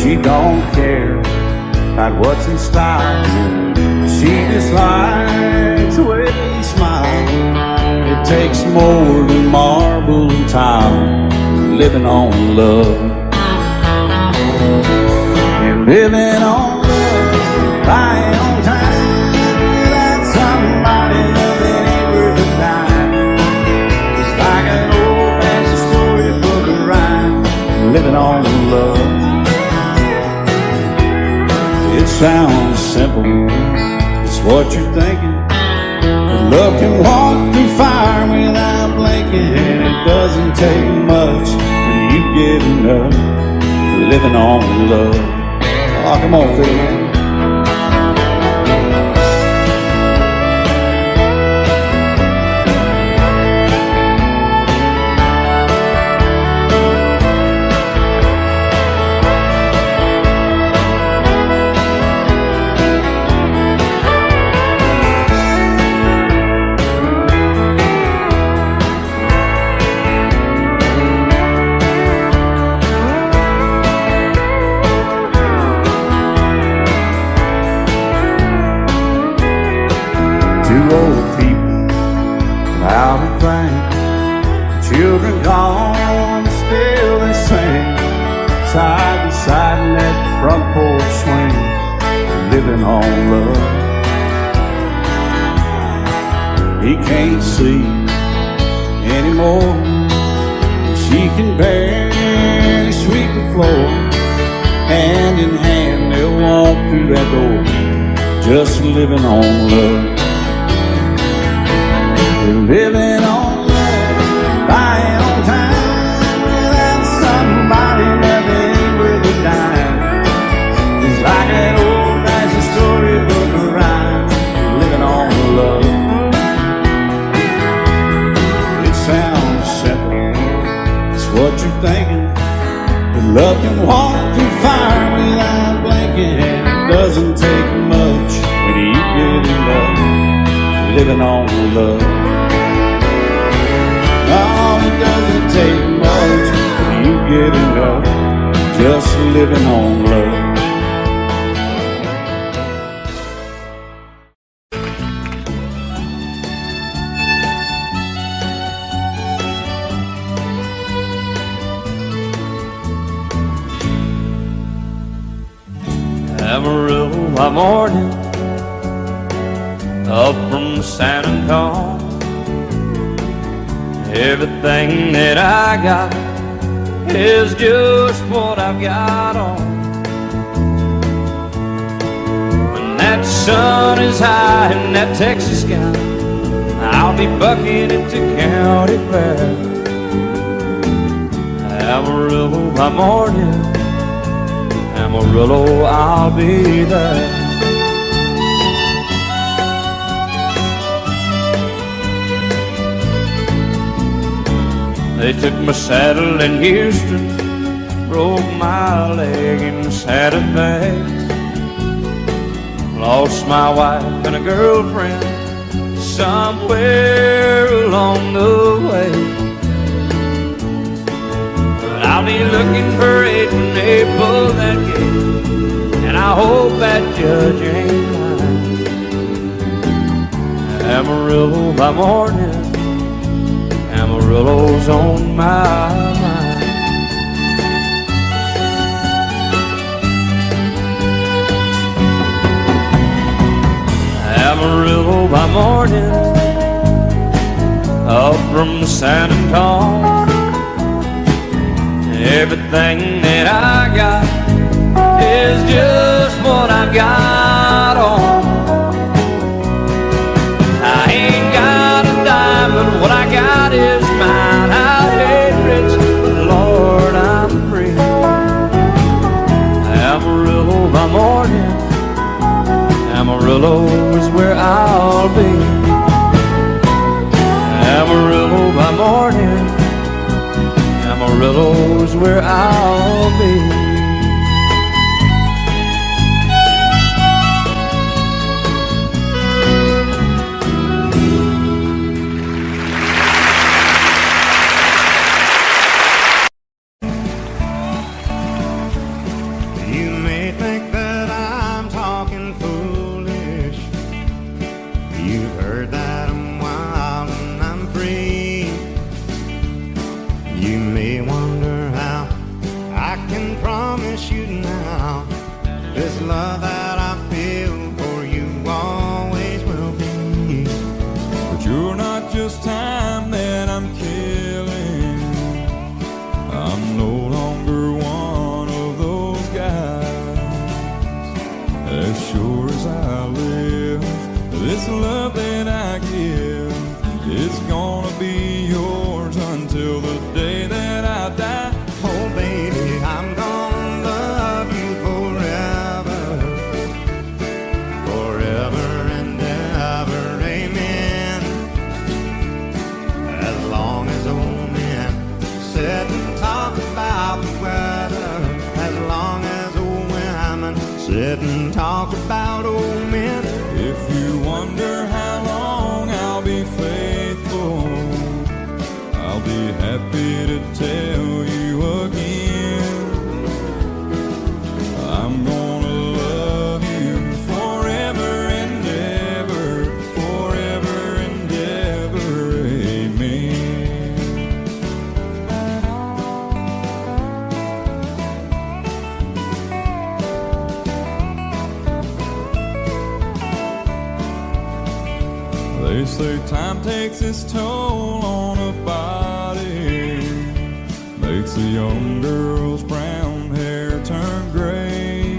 She don't care about what's in style. She just likes the way he smiles. It takes more than marble and tile, living on love. You're living on love, buying on time. Without somebody loving ain't worth a dime. It's like an old-fashioned storybook rhyme, living on love. It sounds simple, it's what you're thinking. But love can walk through fire without blinking. It doesn't take much when you get enough, living on love. Oh, come on, Phil. Two old people out of thing, children gone, still they sing, side by side in that front porch swing, living on love. He can't see anymore, she can barely sweep the floor. Hand in hand they'll walk through that door, just living on love. Living on love, buying on time. Without somebody loving ain't worth a dime. It's like an old-fashioned storybook rhyme, living on love. It sounds simple, it's what you're thinking. But love can walk through fire without blinking. It doesn't take much when you get in love, living on love. Oh, it doesn't take much when you get enough, just living on love. Amarillo by morning, up from San Antonio. Everything that I got is just what I've got on. When that sun is high in that Texas sky, I'll be bucking into county fair. Amarillo by morning, Amarillo, I'll be there. They took my saddle in Houston, broke my leg in Santa Fe. Lost my wife and a girlfriend somewhere along the way. But I'll be looking for it when they pull that gate, and I hope that judge ain't lying. Amarillo by morning, Amarillo's on my mind. Amarillo by morning, up from San Antonio. Everything that I got is just what I've got on. I ain't got a dime, but what I got is mine. I ain't rich, but Lord, I'm free. Amarillo by morning, Amarillo is where I'll be. Amarillo by morning, Amarillo is where I'll be. love that I feel for you always will be. But you're not just time that I'm killing. I'm no longer one of those guys. As sure as I live, this love that I give is gonna be yours until the day that I die. Oh baby, I'm gonna love you forever, forever and ever, amen. As long as old men sit and talk about the weather, as long as old women sit and talk about old men. If you wonder how long I'll be faithful, I'll be happy to tell you again. I'm gonna love you forever and ever, forever and ever, amen. They say time takes its toll on a body, makes a young girl's brown hair turn gray.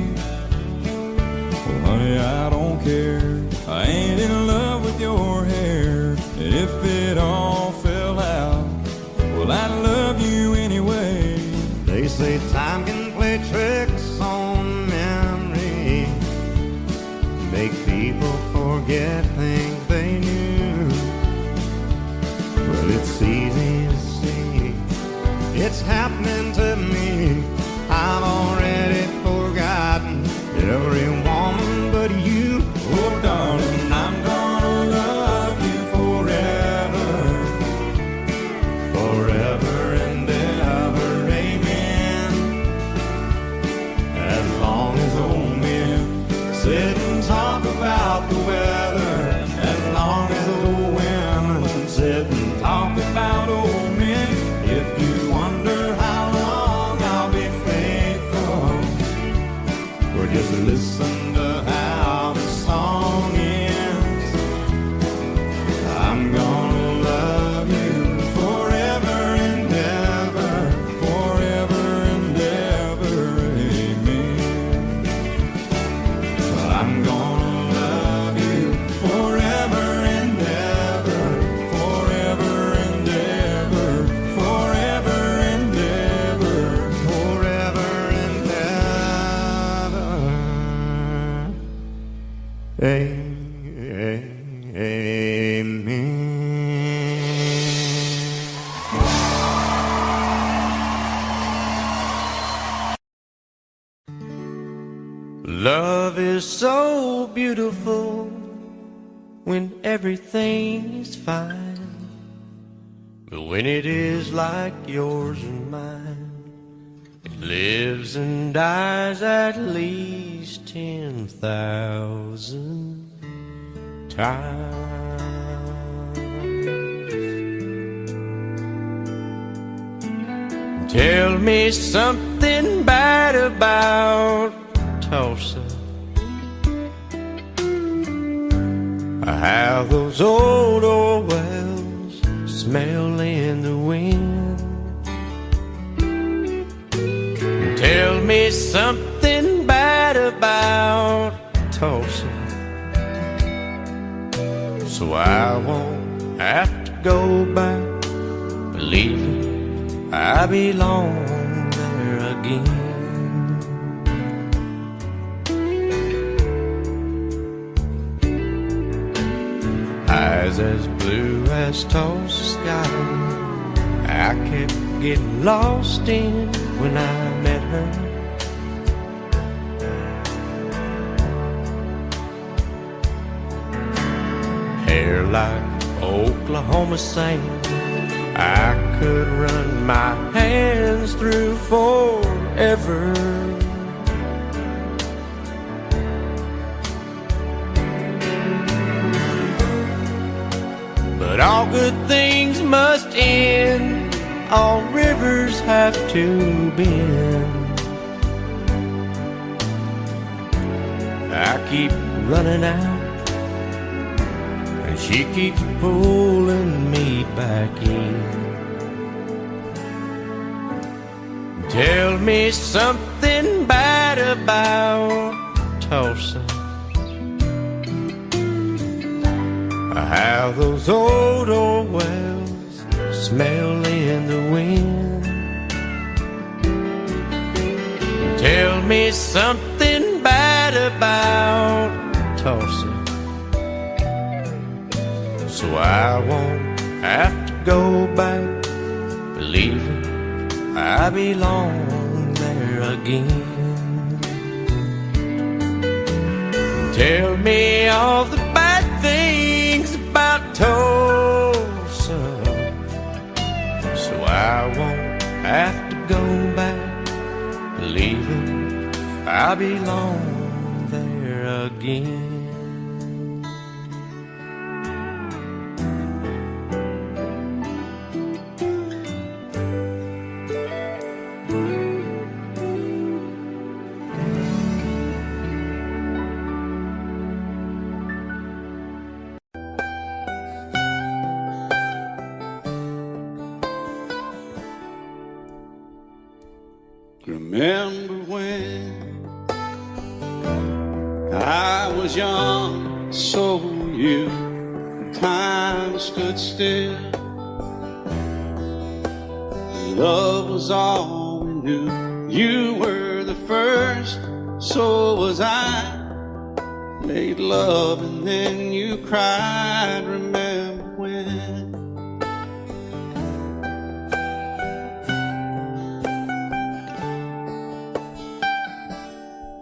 Well, honey, I don't care. I ain't in love with your hair. And if it all fell out, well, I'd love you anyway. They say time can play tricks on memory, make people forget things they knew. But it's easy to see, it's happening to me. I've already forgotten every woman but you. Oh, darling, I'm gonna love you forever, Forever and ever, amen. As long as old men sit and talk about the weather, as long as old women sit and talk about old men. If you wonder how long I'll be faithful, or just listen to how the song ends, I'm gonna love you forever and ever, forever and ever, amen. I'm gonna love you forever and ever, Forever and ever, forever and ever. forever and ever. Amen. Love is so beautiful when everything is fine, but when it is like yours and mine, it lives and dies at least 10,000 times. Tell me something bad about Tulsa, how those old oil wells smell in the wind. Tell me something bad about Tulsa, so I won't have to go back believing I belong there again. Eyes as blue as Tulsa sky, I kept getting lost in when I met her. Hair like Oklahoma sand, I could run my hands through forever. But all good things must end, all rivers have to bend. I keep running out, and she keeps pulling me back in. Tell me something bad about Tulsa, how those old wells smell in the wind. Tell me something bad about Tulsa, so I won't have to go back believing I belong there again. Tell me all the bad things about Tulsa, so I won't have to go back believing I belong there again. Remember when I was young, so were you, and time stood still. Love was all we knew. You were the first, so was I. Made love and then you cried. Remember when?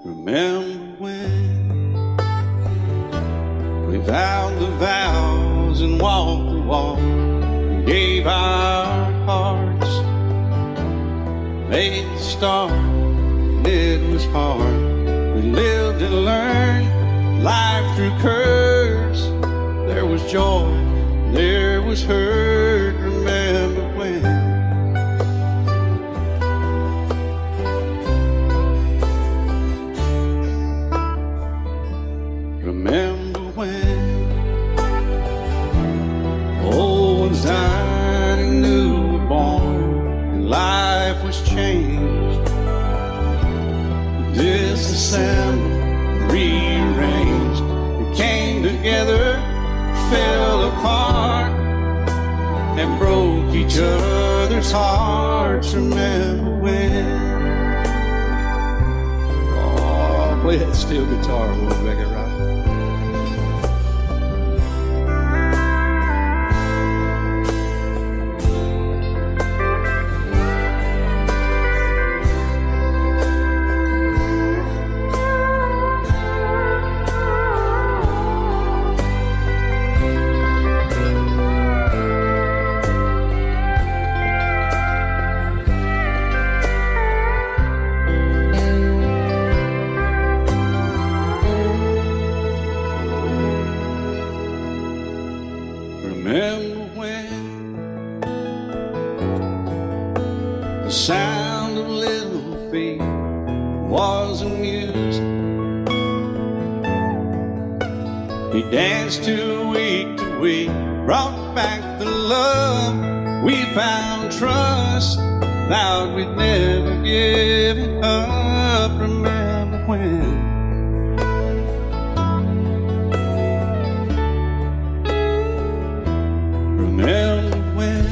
Remember when we vowed the vows and walked the walk, and gave our hearts, made the start, and it was hard. We lived and learned life through curves. There was joy, there was hurt. Remember when? Remember when old ones died and new were born, and life was changed, disassembled, rearranged. We came together, fell apart, and broke each other's hearts. Remember when? Oh, play that steel guitar, we'll make it right. Remember when the sound of little feet was amusing? He danced to week, brought back the love. We found trust, vowed we'd never give it up. Remember when? Remember when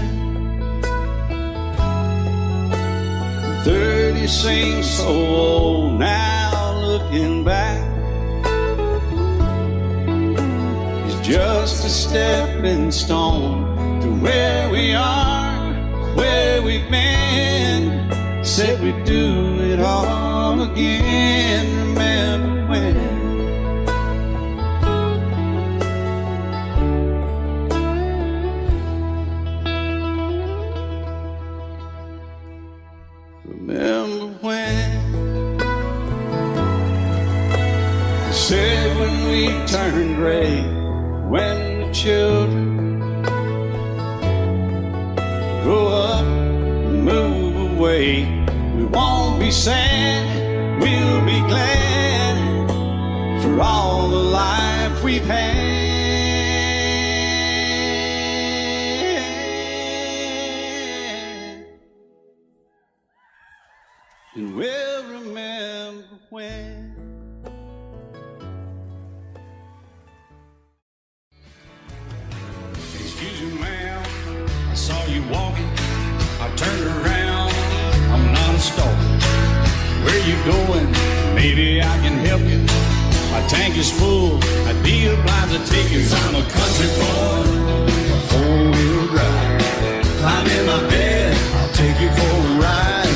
30 seems so old now, looking back. It's just a stepping stone to where we are, where we've been. Said we'd do it all again. Remember when? Remember when they said when we turn gray, when the children grow up and move away, we won't be sad, we'll be glad for life we've had, and we'll remember when. Excuse me, ma'am, I saw you walking. I turned around, I'm not a stalker. Where you going? Maybe I can help you. My tank is full, I'd be obliged to take you. 'Cause I'm a country boy, a four-wheel drive. Climb in my bed, I'll take you for a ride.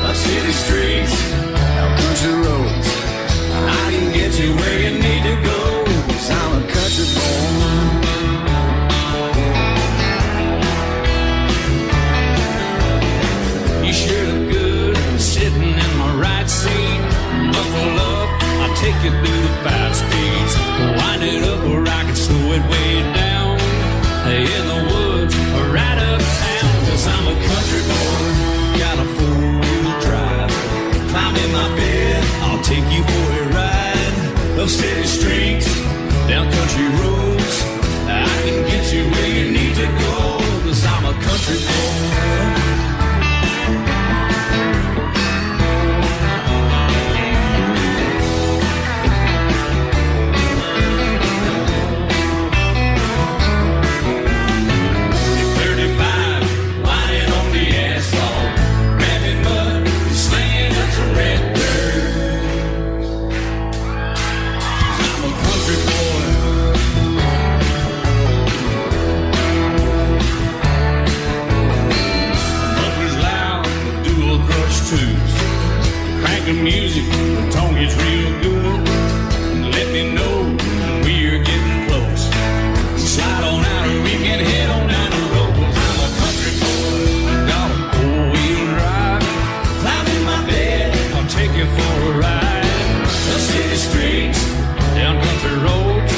Up city streets, out country roads. I can get you where you need to go. 'Cause I'm a country boy. You sure look good sitting in my right seat. Buckle up, I'll take you through the 5 speeds. Wind it up or I can slow it way down. In the woods or right uptown. 'Cause I'm a country boy, got a 4-wheel drive. Climb in my bed, I'll take you for a ride. Up city streets, down country roads. I can get you where you need to go. 'Cause I'm a country boy. Cranking music, the tone gets real good. Let me know when we're getting close. Slide on out or we can head on down the road. 'Cause I'm a country boy, got a 4-wheel drive. Climb in my bed, I'll take you for a ride. Up city streets, down country roads.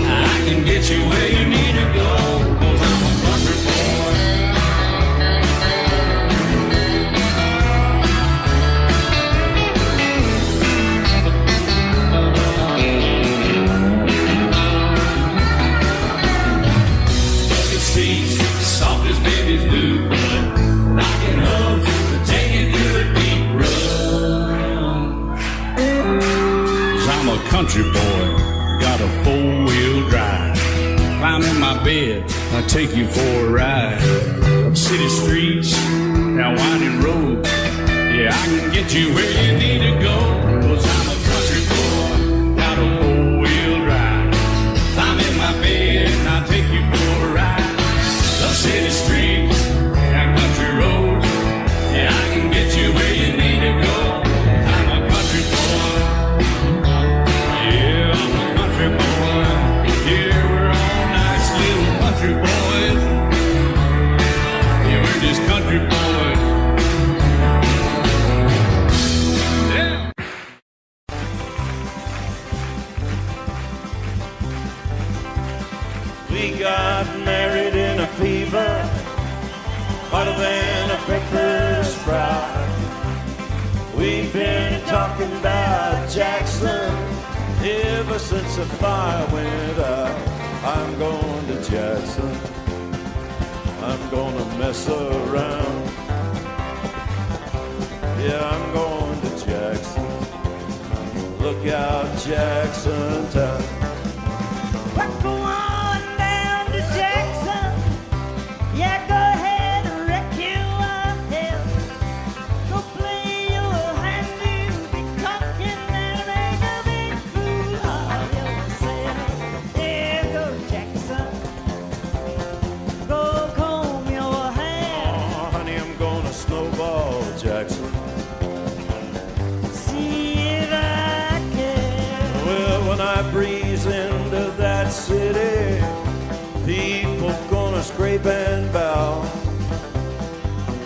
I can get you where you need to go. 'Cause I'm a country boy. Soft as babies do, knocking up to take it through a deep run. 'Cause I'm a country boy, got a 4-wheel drive. Climb in my bed, I'll take you for a ride. Up city streets, down winding roads. Yeah, I can get you where you need to go. 'Cause I'm a country boy, got a 4-wheel drive. Climb in my bed, I'll take you for a ride. Up city streets, down country roads. Yeah, I can get you where you need to go. I'm a country boy. Yeah, I'm a country boy. Yeah, we're all nice little country boys. Yeah, we're just country boys. Yeah. We got married in a fever, hotter than a pepper sprout. We've been talking about Jackson ever since the fire went out. I'm going to Jackson, I'm gonna mess around. Yeah, I'm going to Jackson, look out Jackson town. Go on down to Jackson. Yeah, go ahead and wreck you up hell. Go play your hand, you be cocking and make a big fool of yourself. Yeah, go Jackson. Go comb your hair. Oh, honey, I'm gonna snowball Jackson. See if I can. Well, when I breeze into that city, people gonna scrape and bow.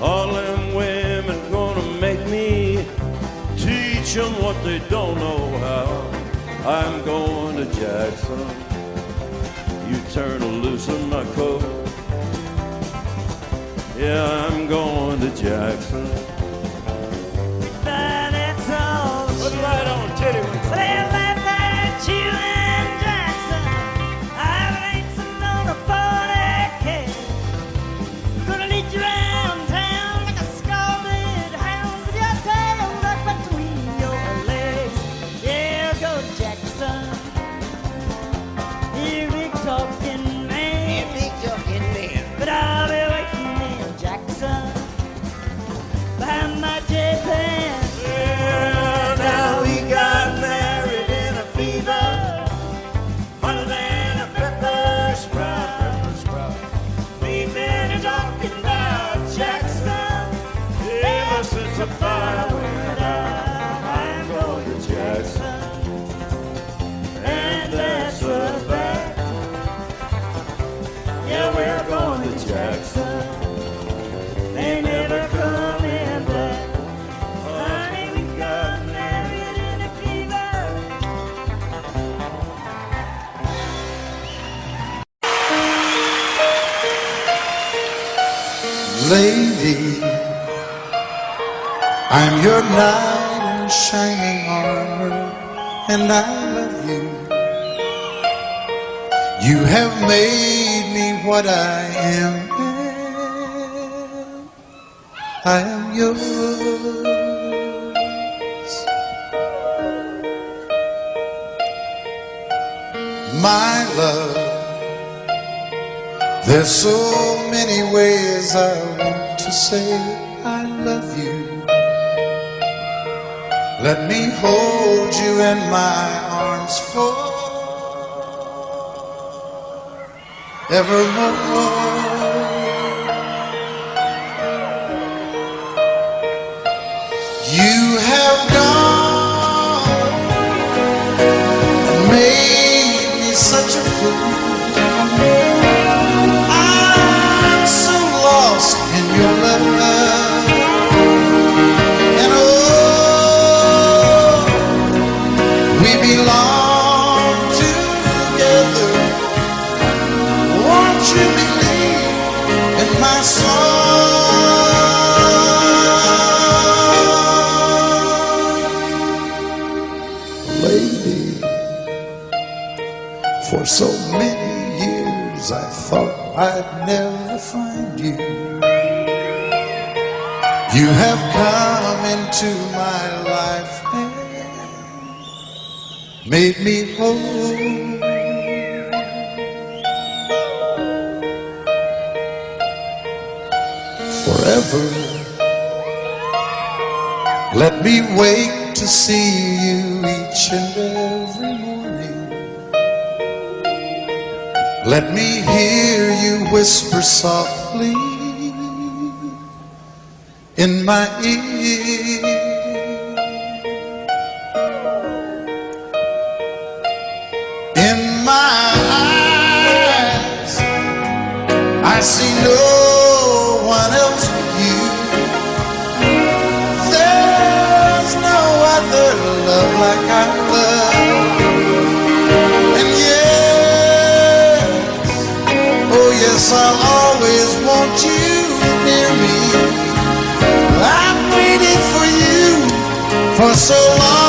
All them women gonna make me teach them what they don't know how. I'm going to Jackson, you turn loose in my coat. Yeah, I'm going to Jackson. But that's all. Put it right on, titty. Well, that's you and Jackson. Jackson, and that's a fact. Yeah, we're going to Jackson. They never come in black. Honey, we got married in a fever. Lady, I'm your knight in shining armor, and I love you. You have made me what I am. I am yours. My love, there's so many ways I want to say I love you. Let me hold you in my arms forevermore. You have gone and made me such a fool. I'm so lost in your love, and oh, we belong together. Won't you believe in my song? Lady, for so many years I thought I'd never find you. You have come into my life and made me whole. Forever, let me wake to see you each and every morning. Let me hear you whisper softly in my ear. In my eyes, I see no one else but you. There's no other love like our love. And yes, oh yes, I'll always want you near me. I've waited for you for so long.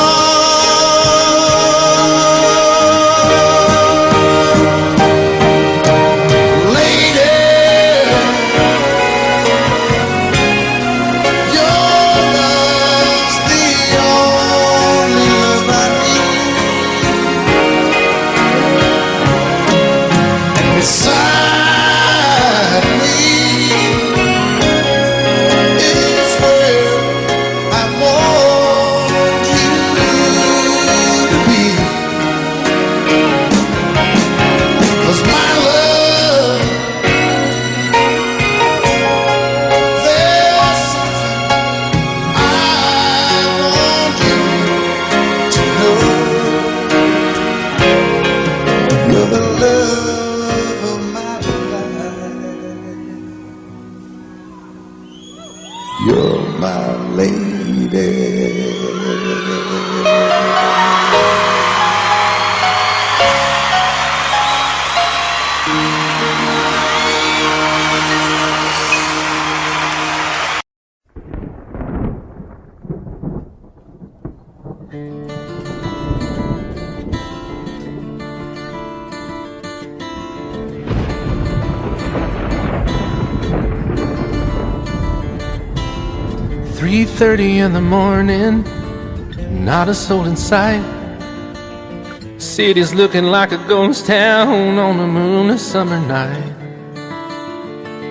You're my lady. "3:30 in the morning, not a soul in sight. City's looking like a ghost town on a moonless summer night.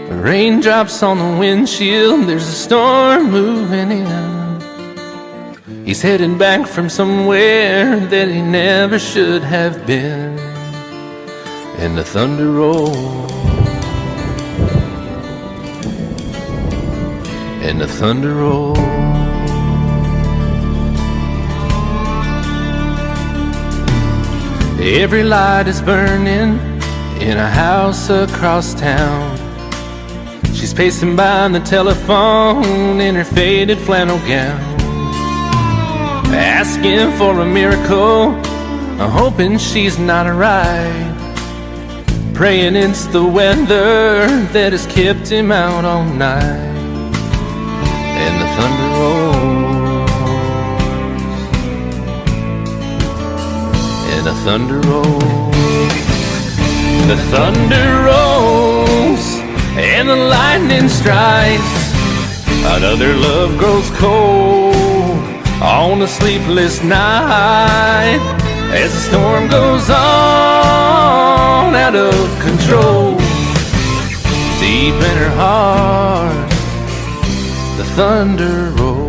Raindrops on the windshield, there's a storm moving in. He's heading back from somewhere that he never should have been. And the thunder rolls, and the thunder rolls. Every light is burning in a house across town. She's pacing by the telephone in her faded flannel gown, asking for a miracle, hoping she's not right, praying it's the weather that has kept him out all night. And the thunder rolls, and the thunder rolls, the thunder rolls, and the lightning strikes. Another love grows cold on a sleepless night, as the storm goes on out of control. Deep in her heart, the thunder rolls.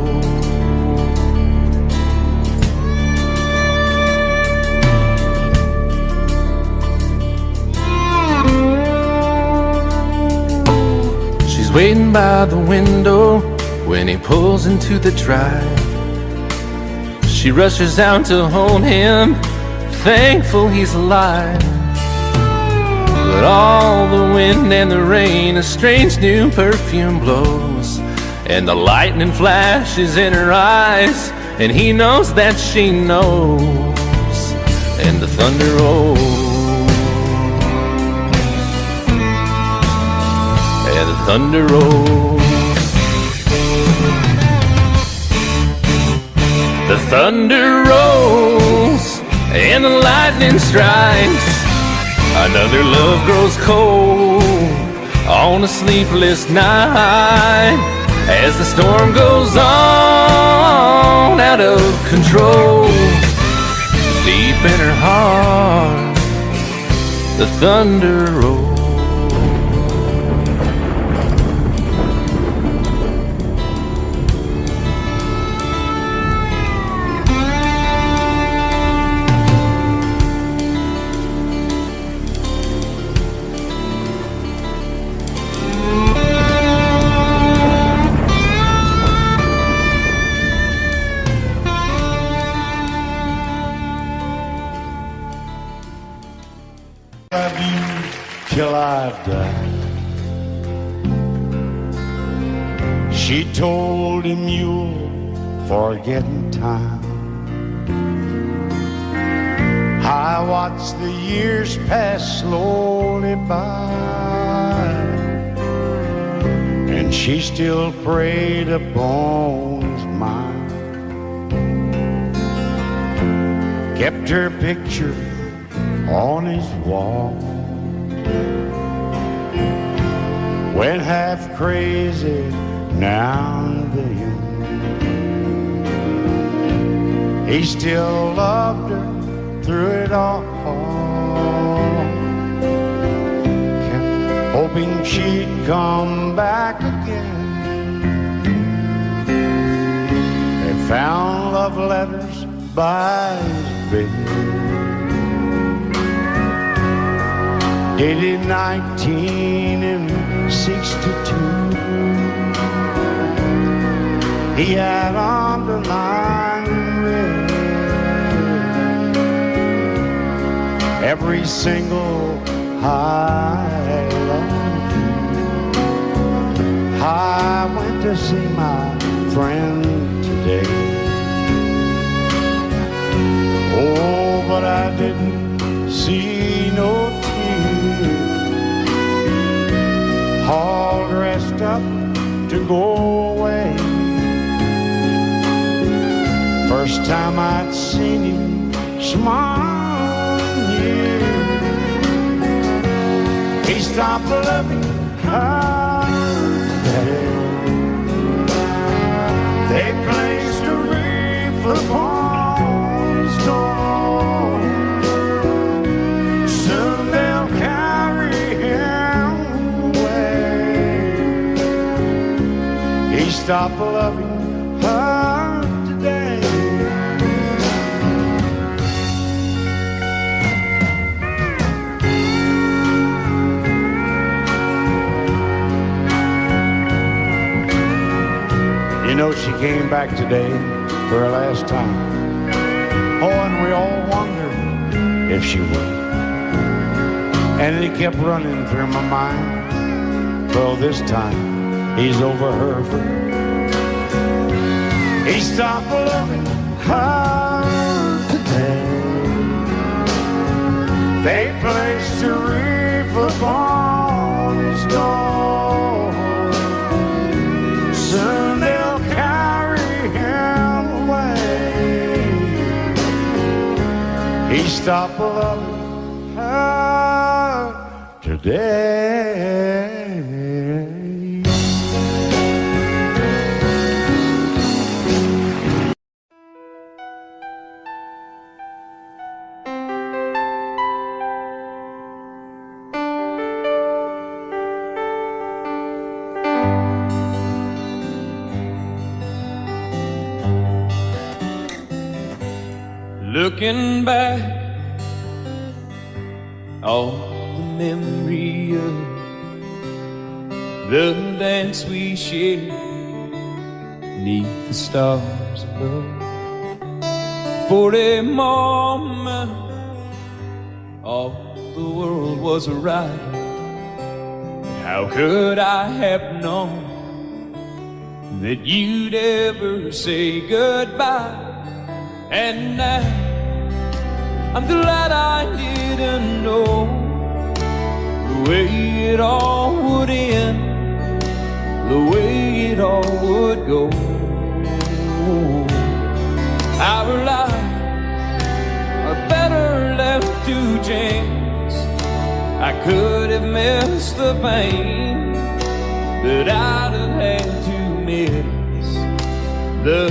She's waiting by the window when he pulls into the drive. She rushes out to hold him, thankful he's alive. But all the wind and the rain, a strange new perfume blows, and the lightning flashes in her eyes, and he knows that she knows. And the thunder rolls, and the thunder rolls. The thunder rolls and the lightning strikes. Another love grows cold on a sleepless night, as the storm goes on out of control. Deep in her heart, the thunder rolls. Till I've died. She told him you'll forget in time. I watched the years pass slowly by, and she still preyed upon his mind. Kept her picture on his wall, went half crazy now and then. He still loved her through it all, kept hoping she'd come back again. They found love letters by his bed, dated 1962. He had underlined in red every single I love you. I went to see my friend today. Oh, but I didn't see no tears, all dressed up to go away. First time I'd seen him smile in years. He stopped loving her today. They placed a wreath upon his door. Soon they'll carry him away. He stopped loving her today. You know, she came back today for her last time. Oh, and we all wondered if if she would. And it kept running through my mind. Well, this time he's over her. He stopped loving her today. They placed a wreath upon his door. Soon they'll carry him away. He stopped loving her today. Looking back, all the memory of the dance we shared neath the stars above. For a moment, all the world was right. How could I have known that you'd ever say goodbye? And now I'm glad I didn't know the way it all would end, the way it all would go. Our lives are better left to chance. I could have missed the pain, but I'd have had to miss the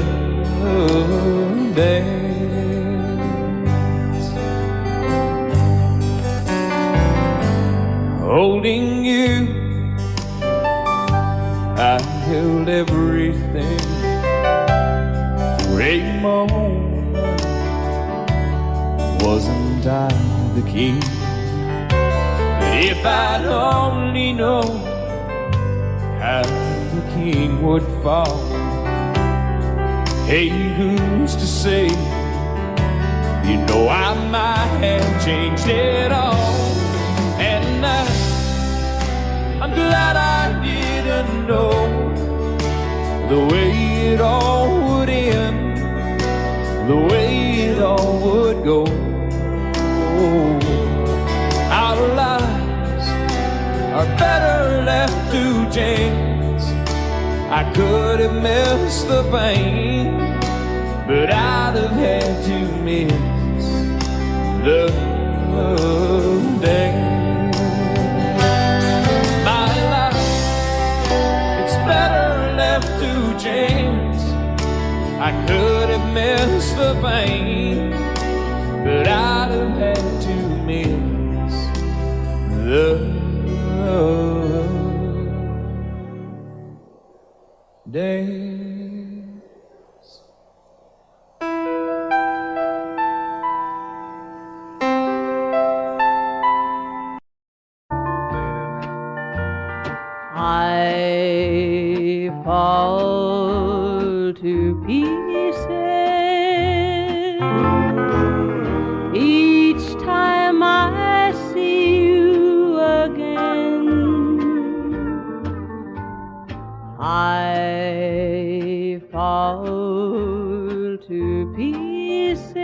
dance. Holding you, I held everything. For a moment, wasn't I the king? But if I'd only known how the king would fall. Hey, who's to say? You know I might have changed it all. And I'm glad I didn't know the way it all would end, the way it all would go. Our lives are better left to chance. I could have missed the pain, but I'd have had to miss the day. My life, it's better left to chance. I could have missed the pain, but I'd have had to miss the days. I fall to pieces each time I see you again. I fall to pieces.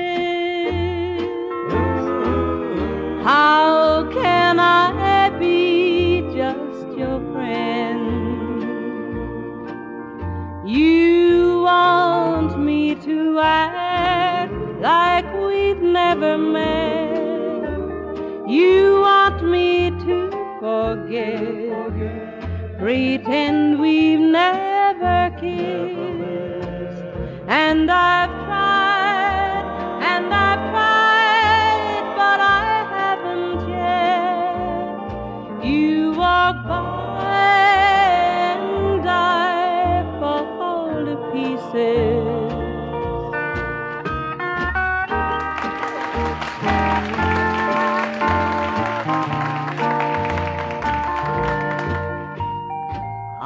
How can I be just your friend? You want me to act like we've never met. You want me to forget, pretend we've never kissed. And I've tried, but I haven't yet. You walk by and I fall to pieces.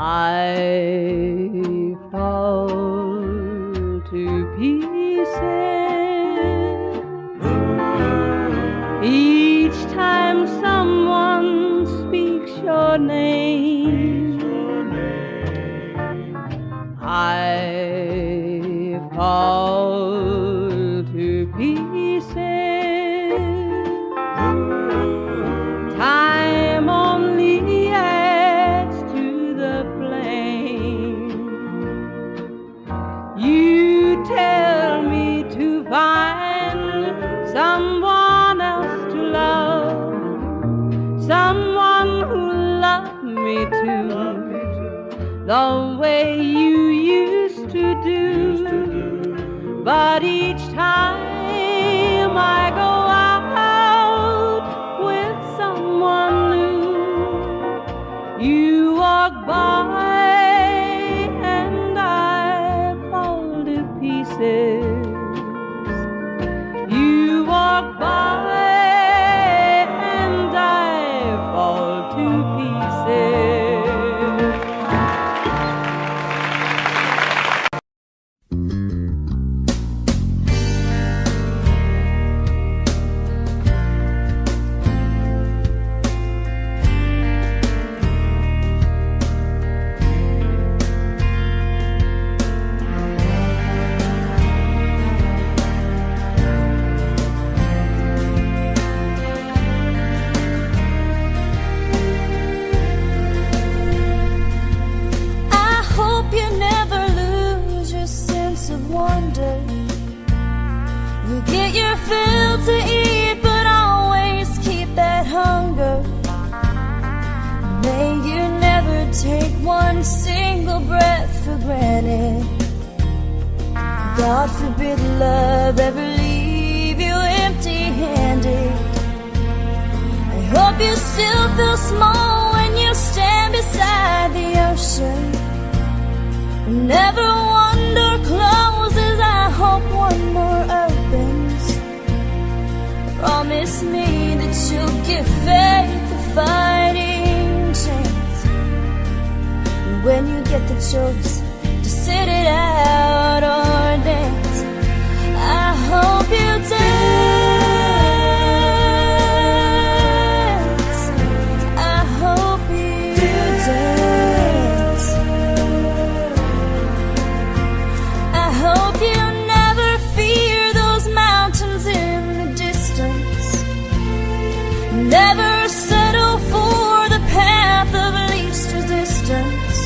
I fall to pieces name. I fall to pieces. Time only adds to the flame. You tell me to find someone else to love, someone who loved me too, the way you used to do. But each time I go out with someone new, you walk by and I fall to pieces. You walk by and I fall to pieces. You get your fill to eat, but always keep that hunger. May you never take one single breath for granted. God forbid love ever leave you empty-handed. I hope you still feel small when you stand beside the ocean. Never one door closes, I hope one more opens. Promise me that you'll give faith a fighting chance. And when you get the choice to sit it out or dance, I hope you dance. I hope you dance. I hope you never fear those mountains in the distance. Never settle for the path of least resistance.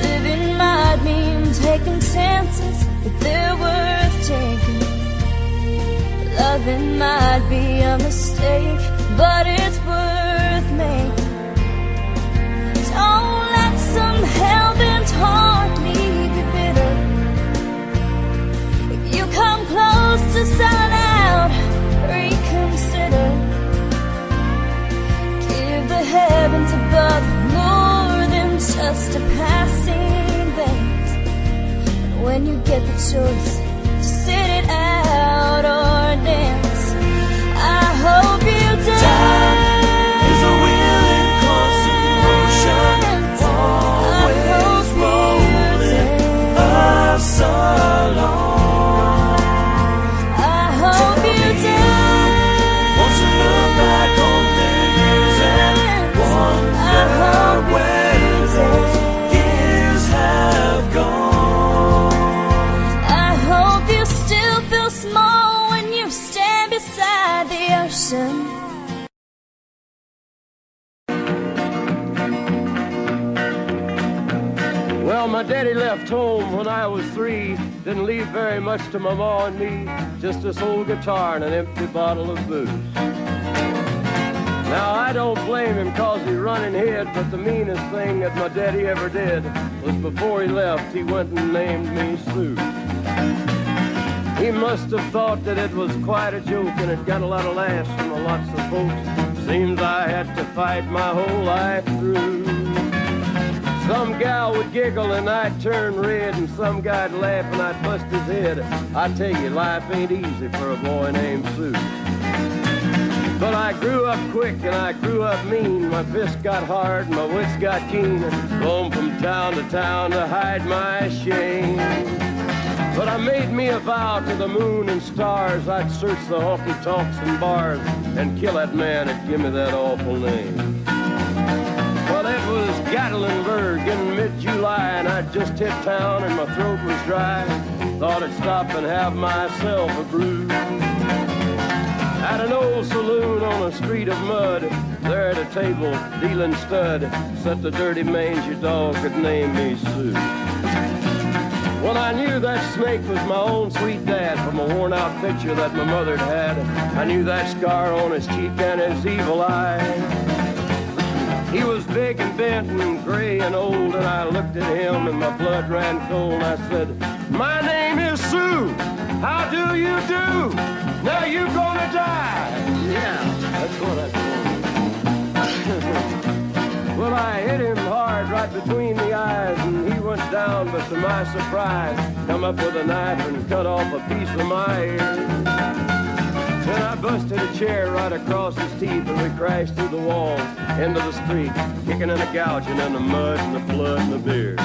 Living might mean taking chances, but they're worth taking. Loving might be a mistake, but it's worth making. Don't let some hell-bent heart leave you bitter. If you come close to selling out, reconsider. Give the heavens above more than just a passing glance. And when you get the choice to sit it out or dance, I hope you dance. Time is a willing constant motion, always rolling us along. I hope you dance. Won't you look back on the years and wonder where those years have gone? I hope you still feel small when you stand beside the ocean. Well, my daddy left home when I was 3. Didn't leave very much to my ma and me. Just this old guitar and an empty bottle of booze. Now, I don't blame him 'cause he running hid, but the meanest thing that my daddy ever did was before he left, he went and named me Sue. He must have thought that it was quite a joke, and it got a lot of laughs from lots of folks. Seems I had to fight my whole life through. Some gal would giggle and I'd turn red, and some guy'd laugh and I'd bust his head. I tell you, life ain't easy for a boy named Sue. But I grew up quick and I grew up mean. My fists got hard and my wits got keen. Roamed from town to town to hide my shame. But I made me a vow to the moon and stars, I'd search the honky-tonks and bars and kill that man that give me that awful name. was Gatlinburg in mid-July, and I'd just hit town and my throat was dry. Thought I'd stop and have myself a brew. At an old saloon on a street of mud, there at a table, dealing stud, sat the dirty mangy dog that named me Sue. Well, I knew that snake was my own sweet dad from a worn-out picture that my mother'd had. I knew that scar on his cheek and his evil eye. He was big and bent and gray and old, and I looked at him and my blood ran cold. I said, "My name is Sue. How do you do? Now you gonna die." Yeah, that's what I told him. Well, I hit him hard right between the eyes, and he went down, but to my surprise, come up with a knife and cut off a piece of my ear. Then I busted a chair right across his teeth, and we crashed through the walls into the street, kicking and a gouging in the mud and the blood and the beer.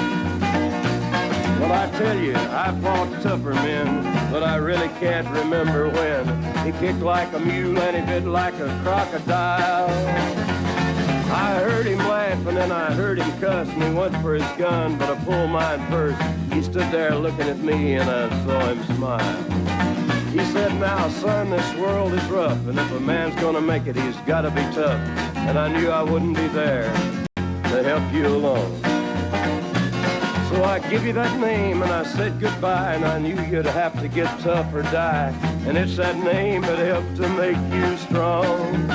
Well, I tell you, I fought tougher men, but I really can't remember when. He kicked like a mule and he bit like a crocodile. I heard him laugh and then I heard him cuss, and he went for his gun, but I pulled mine first. He stood there looking at me and I saw him smile. He said, "Now, son, this world is rough, and if a man's gonna make it, he's gotta be tough." And I knew I wouldn't be there to help you along. So I give you that name and I said goodbye, and I knew you'd have to get tough or die. And it's that name that helped to make you strong.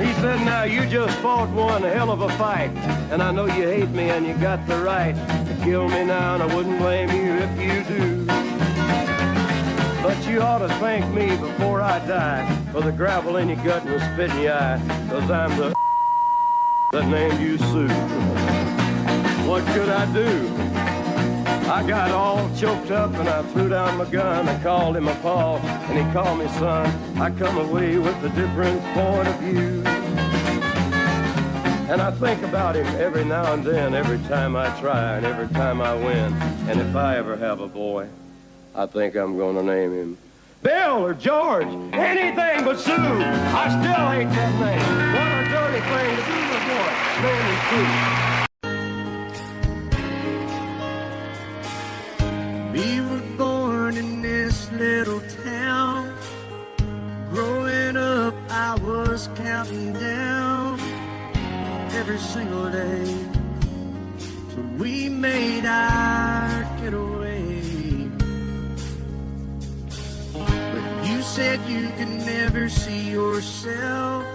He said, "Now you just fought one hell of a fight, and I know you hate me and you got the right to kill me now, and I wouldn't blame you if you do. But you ought to thank me before I die for the gravel in your gut and the spit in your eye, 'cause I'm the that named you Sue." What could I do? I got all choked up and I threw down my gun. I called him a paw and he called me son. I come away with a different point of view. And I think about him every now and then, every time I try and every time I win. And if I ever have a boy, I think I'm gonna name him Bill or George, anything but Sue. I still hate that name. What a dirty thing to do with a boy. Name him Sue. We were born in this little town. Growing up, I was counting down every single day till we made our getaway. But you said you could never see yourself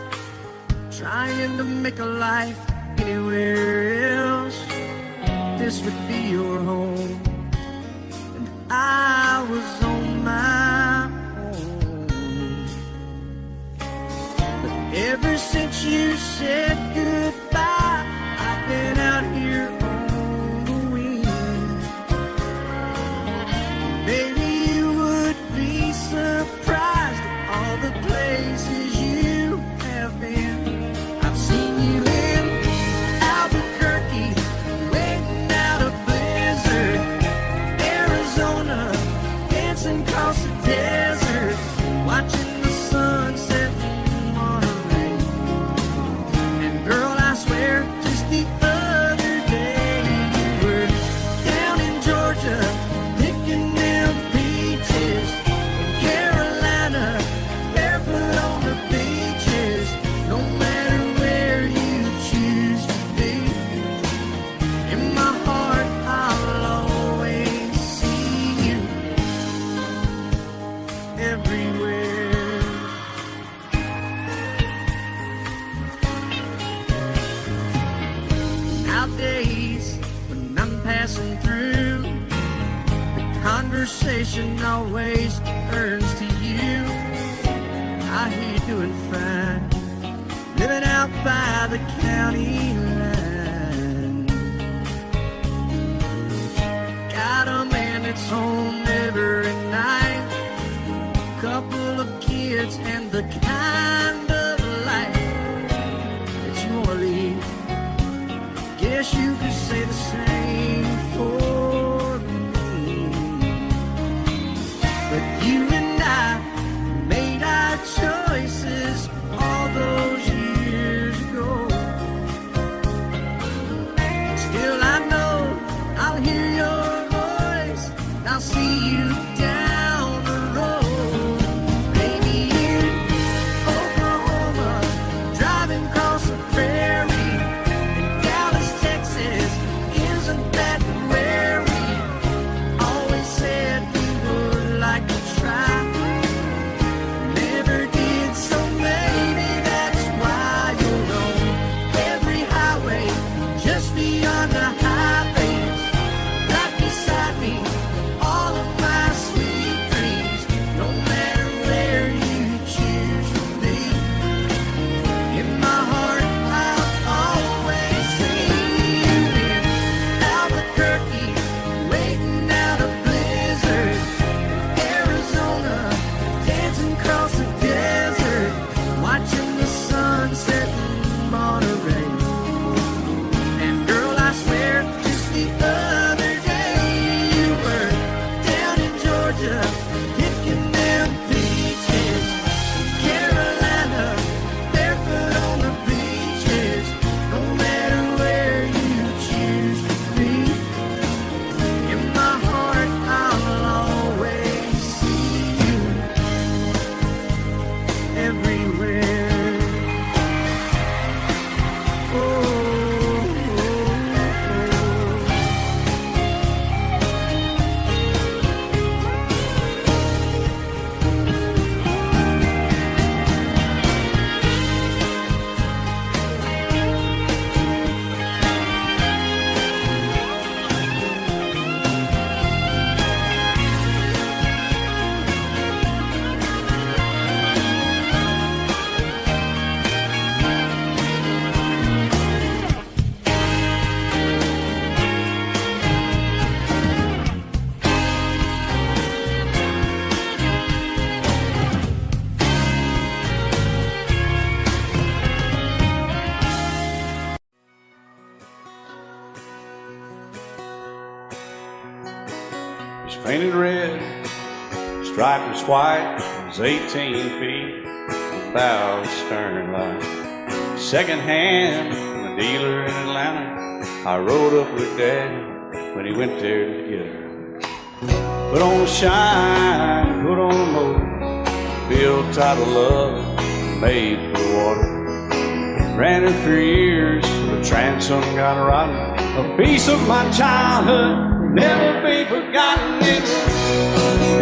trying to make a life anywhere else. This would be your home. I was on my own. But ever since you said goodbye, I've been out here on the wing. Maybe you would be surprised at all the places you have been. I've seen you in Albuquerque, waiting out a blizzard, Arizona, dancing across the desert, watching the sunset in Monterey. And girl, I swear, just the other day, you were down in Georgia, picking them peaches. In Carolina, barefoot on the beaches. No matter where you choose to be, in my heart, I'll always see you everywhere. Nowadays, when I'm passing through, the conversation always turns to you. I hear you doing fine, living out by the county line. Got a man that's home every night, couple of kids and the kind of life that you wanna lead. Guess you could say the same for me. But you and I made our choices all those years ago. painted red, stripe was white, it was 18 feet, bow stern line. Second hand from a dealer in Atlanta, I rode up with Dad when he went there to get her. Put on a shine, put on a motor, built out of love, made for the water. Ran her for years, the transom got rotten. A piece of my childhood, never be forgotten. It was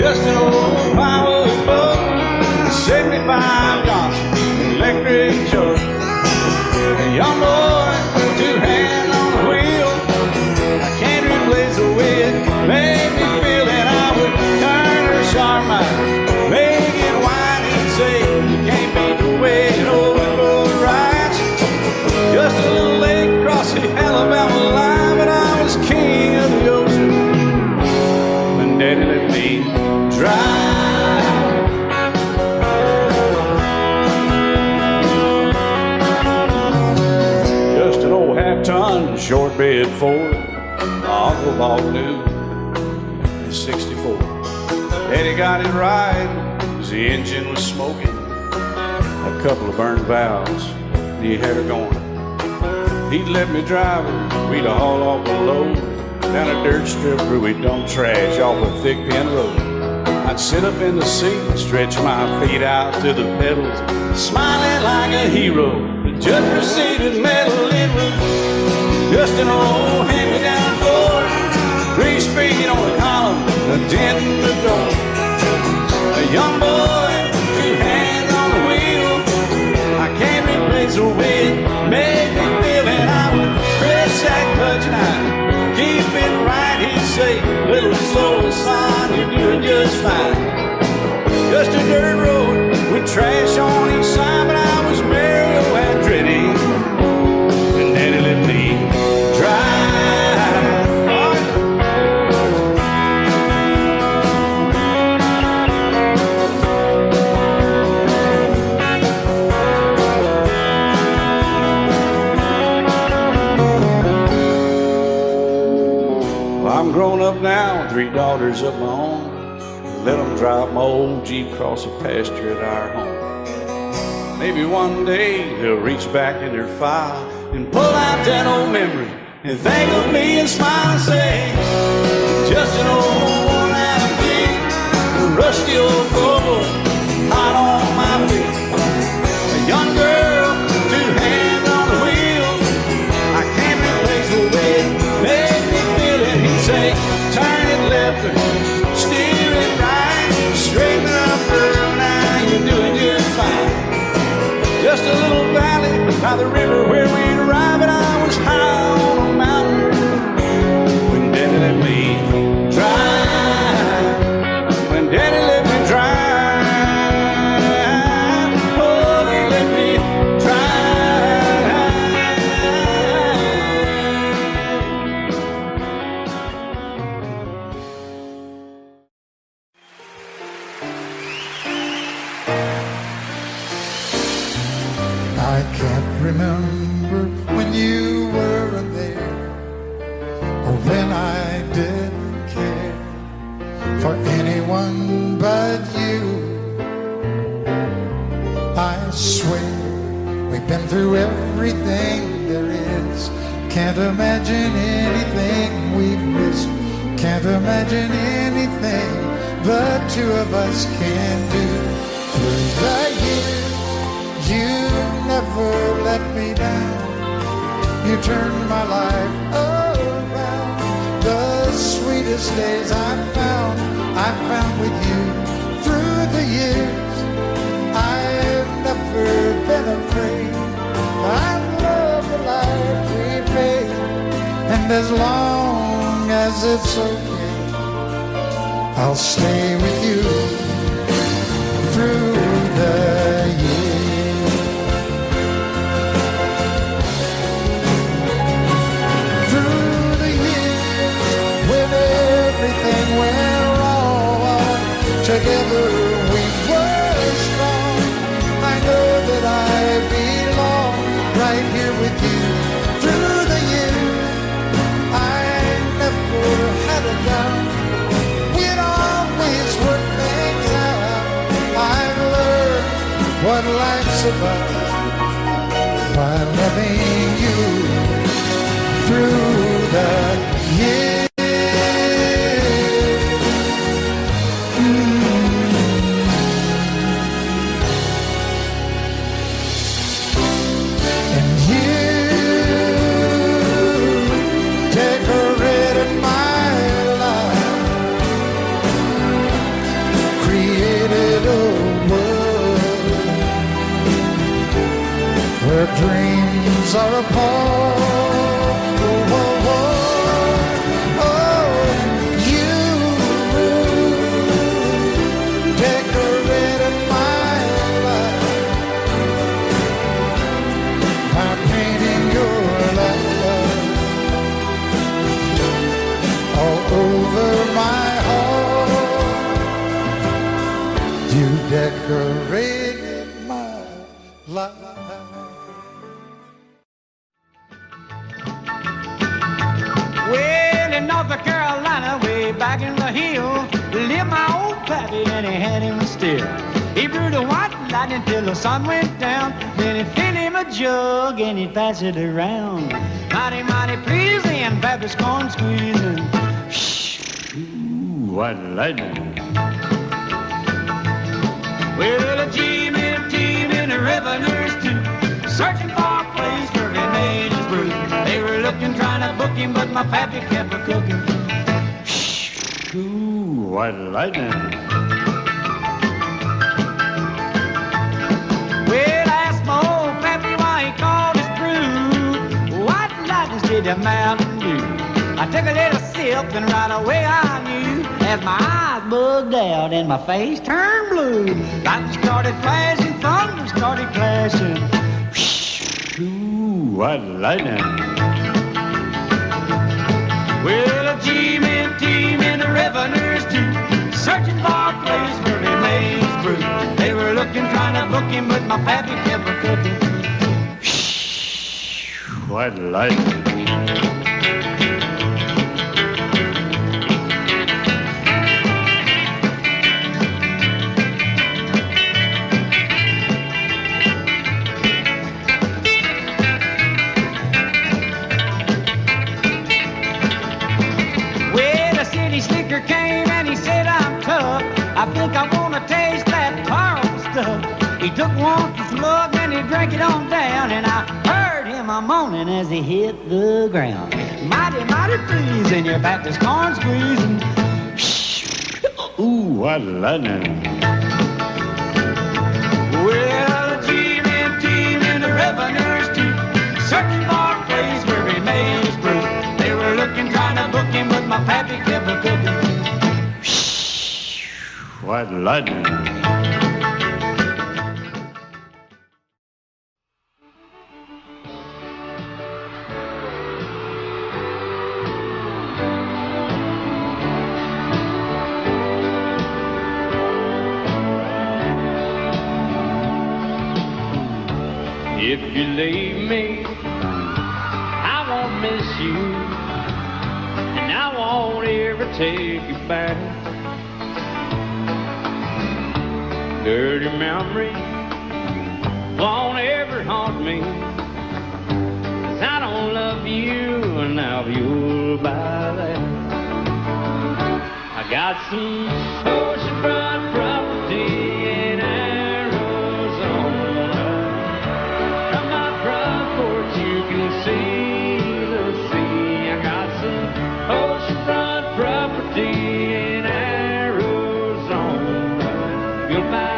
just an old firewood boat, 75 Johnson, electric choke. A young boy, two hands on the wheel. I can't replace the way it made me feel that I would turn her sharp mind, make it wide and say, you can't beat the way it always goes right. Just a little lake across the Alabama line, but I was king of the ocean when Daddy let me drive. Just an old half-ton short bed Ford my uncle bought new in '64. Daddy got it right as the engine was smoking, a couple of burned valves, and he had her going. He'd let me drive her, we'd haul off a load down a dirt strip where we'd dump trash off a thick pin road. I'd sit up in the seat and stretch my feet out to the pedals, smiling like a hero. The judge proceeded metal, it was just an old hand-me-down Ford, 3-speed on the column, a dent in the door. A young boy, two hands on the wheel. I can't replace the way it made me feel, and I would press that clutch and I'd keep it right. He'd say, little slow, son, you're doing just fine. Just a dirt road with trash on each side, but I was Mario Andretti, and Daddy let me drive. I'm grown up now, 3 daughters of my own. Let them drive my old Jeep across the pasture at our home. Maybe one day they'll reach back in their file and pull out that old memory and think of me and smile and say, just an old worn-out Jeep, a rusty old Volvo, hot on my feet. A young girl, 2 hands on the wheel. I can't replace the way it made me feel it. He'd say, turn it left or steer it right, straighten up, girl, now you're doing just fine. Just a little valley by the river where we'd arrive, and I was high on a mountain when Daddy let me drive. When Daddy let me drive, oh, he let me I can't remember when you weren't there, or when I didn't care for anyone but you. I swear we've been through everything there is. Can't imagine anything we've missed. Can't imagine anything the two of us can do. Through the years, you never let me down. You turned my life around. The sweetest days I found with you. Through the years, I've never been afraid. I love the life we made, and as long as it's okay, I'll stay with you through the years. Through the years, when everything went wrong, together we were strong. I know that I belong right here with you. Through the years, I never had a doubt we'd what life's about by loving you through the years. And you decorated my life, created a world where dreams are apart. Decorated my life. Well, in North Carolina, way back in the hills, lived my old pappy and he had him still. He brewed a white lightning till the sun went down. Then he filled him a jug and he'd pass it around. Mighty, mighty pleasing, pappy's corn squeezing. Shh, ooh, white lightning. Well, a team in the revenues too, searching for a place where he made his brew. They were looking, trying to book him, but my pappy kept a cooking. Shh, ooh, white lightning. Well, I asked my old pappy why he called his brew White Lightning did the Mountain Dew. I took a little sip and right away I knew, as my eyes bugged out and my face turned blue. Lightning started flashing, thunder started clashing. Whoosh, ooh, white lightning. Well, a team in the revenues too, searching for a place where he made his brew. They were looking, trying to book him, but my pappy kept a cooking. Whoosh, white lightning. I think I wanna taste that powerful stuff. He took one slug and he drank it on down, and I heard him a moaning as he hit the ground. Mighty, mighty pleasing, your Baptist corn squeezing. Shh, ooh, what lightning. Well, a team in the revenues too, searching for a place where he made his brew. They were looking, trying to book him, but my pappy kept a cooking. White lightning. If you leave me, I won't miss you, and I won't ever take you back. Dirty memory won't ever haunt me, 'cause I don't love you, and now you'll buy that. I got some oceanfront property in Arizona. From my front porch you can see the sea. I got some oceanfront property in Arizona. You'll find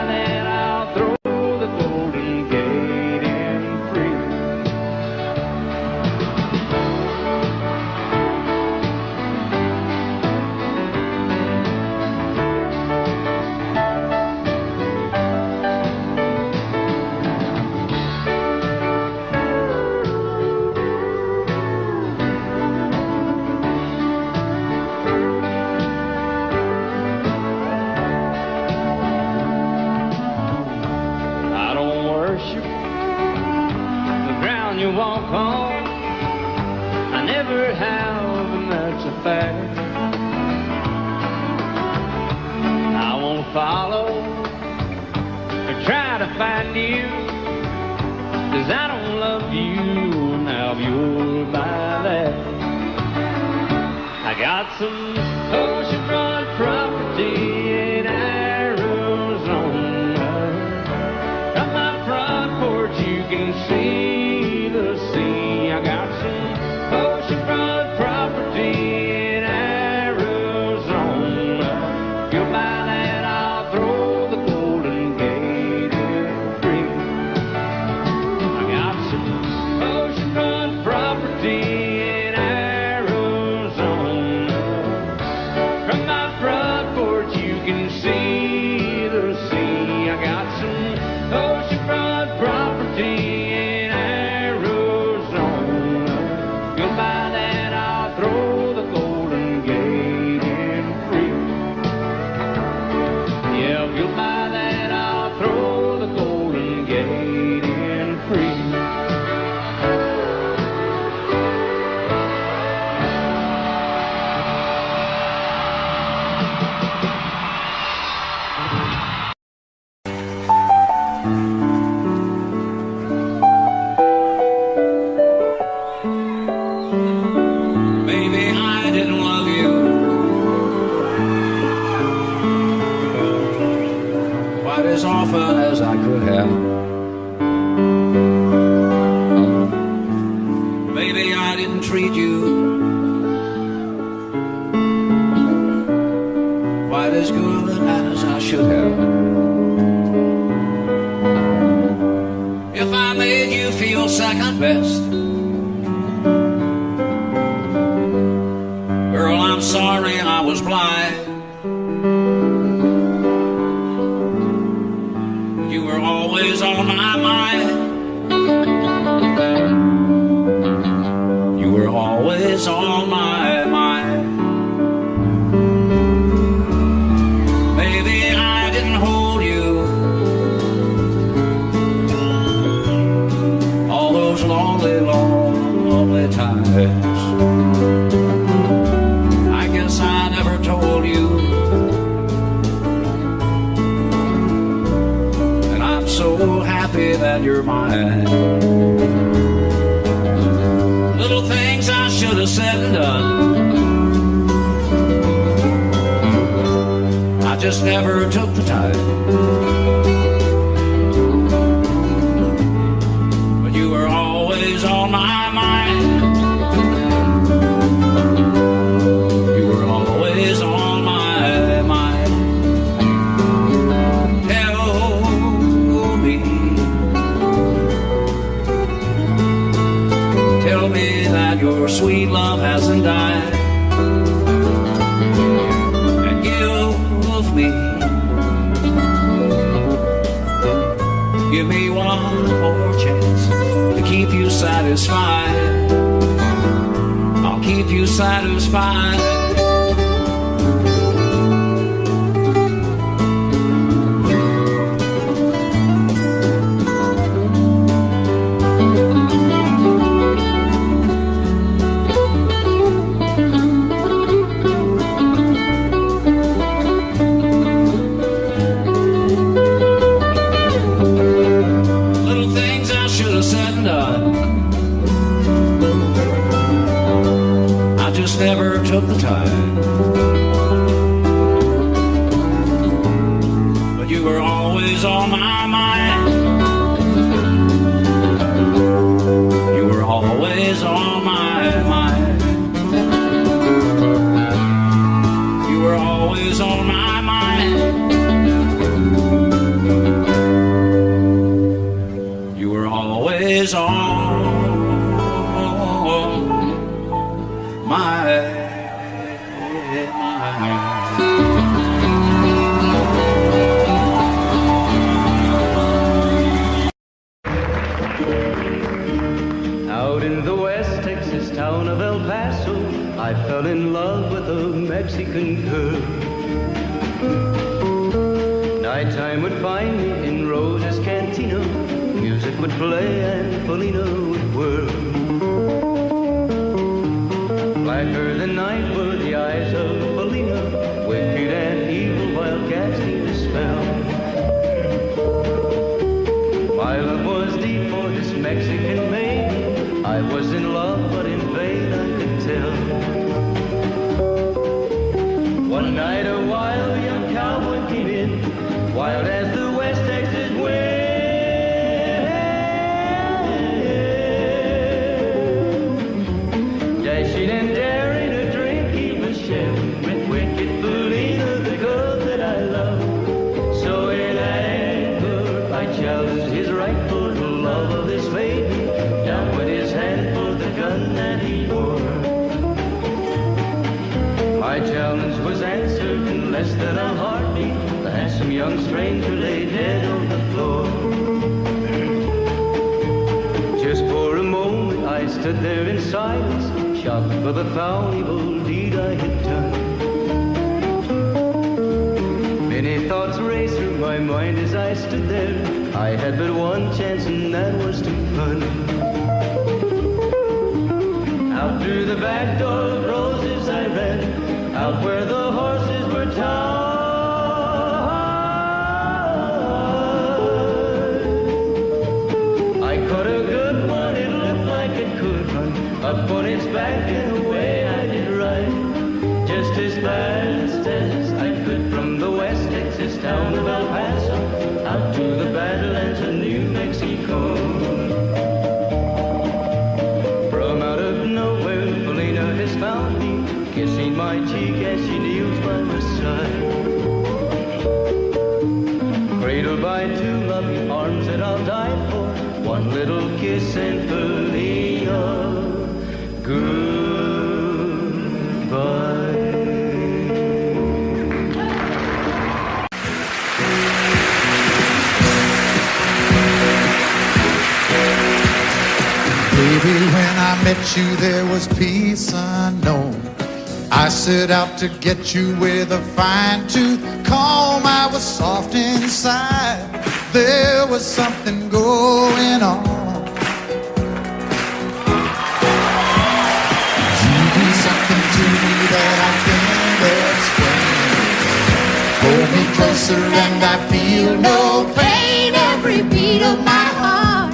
you'll buy that. I got some oceanfront property in Arizona. From my front porch you can see the sea. I got some oceanfront property in Arizona. You'll buy that, I'll throw the Golden Gate in free. I got some oceanfront property in Arizona. From my front porch you can see the sea. I got some oceanfront property in Arizona. You'll buy that, I'll throw the Golden Gate in free. Yeah, if you'll buy that, I'll throw the Golden Gate in free. Maybe I didn't love you quite as often as I could have. Maybe I didn't treat you quite as good as I should have. If I made you feel second best, girl, I'm sorry I was blind. You were always on my mind. You were always on my mind. Maybe I didn't hold you all those lonely, lonely times. I guess I never told you, and I'm so happy that you're mine. Little things I should have said and done, I just never took the time. But you were always on my mind. You were always on my mind. Tell me that your sweet love hasn't died, and give me one more chance to keep you satisfied. I'll keep you satisfied. Never took the time, but you were always on my mind. You were always on my mind. You were always on my mind. You were always on Out in the West Texas town of El Paso, I fell in love with a Mexican girl. Nighttime would find me in Rosa's Cantina. Music would play and Polina would whirl. Blacker than night were the eyes of Polina, wicked and evil while casting a spell. My love was deep for this Mexican maiden. I I was in love, but in vain I could tell. One night a wild young cowboy came in, wild as the West Texas wind. Dashing and daring to drink, he was sharing with wicked Felina, the girl that I love. So in anger I challenged his rightful love of this maiden. Down went his hand for the gun that he wore. My challenge was answered in less than a heartbeat. The handsome young stranger lay dead on the floor. Just for a moment I stood there in silence, shocked for the foul evil deed I had done. Many thoughts raced through my mind as I stood there. I had but one chance and that was to run. Out through the back door of roses I ran, out where the horses were tied. I caught a good one, it looked like it could run, up on its back and away I did ride. Just as fast as I could from the West Texas town of El Paso, out to the Badlands of New Mexico. From out of nowhere, Felina has found me, kissing my cheek as she kneels by my side. Cradled by two loving arms that I'll die for, one little kiss and Felina, goodbye. Baby, when I met you, there was peace unknown. I set out to get you with a fine-tooth comb. I was soft inside. There was something going on. You do something to me that I can't explain. Hold me closer and I feel no pain. Every beat of my heart,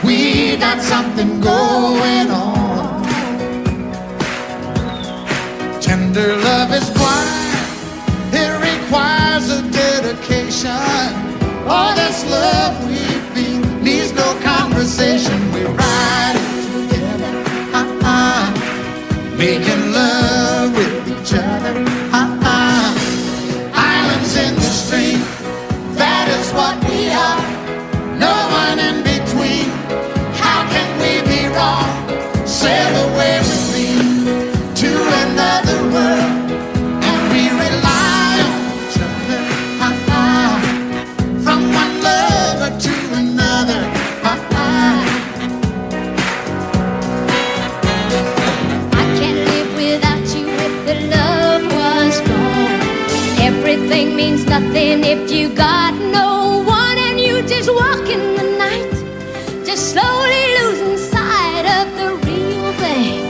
we got something going on. Tender love is blind, it requires a dedication. All this love we feel needs no conversation. We're riding together, making love with each other, Islands in the stream, that is what we are. No one in between. How can we be wrong? Sail away with me to another world, and we rely on each other, from one lover to another. I can't live without you if the love was gone. Everything means nothing if you got no one, and you just walk in the night, just slowly losing sight of the real thing.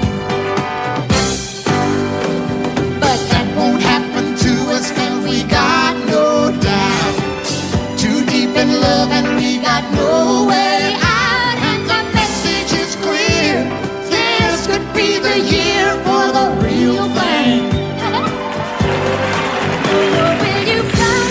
But that won't happen to us, and we got no doubt. Too deep in love and we got no way out. And the message is clear, this could be the year for the real thing. Will you come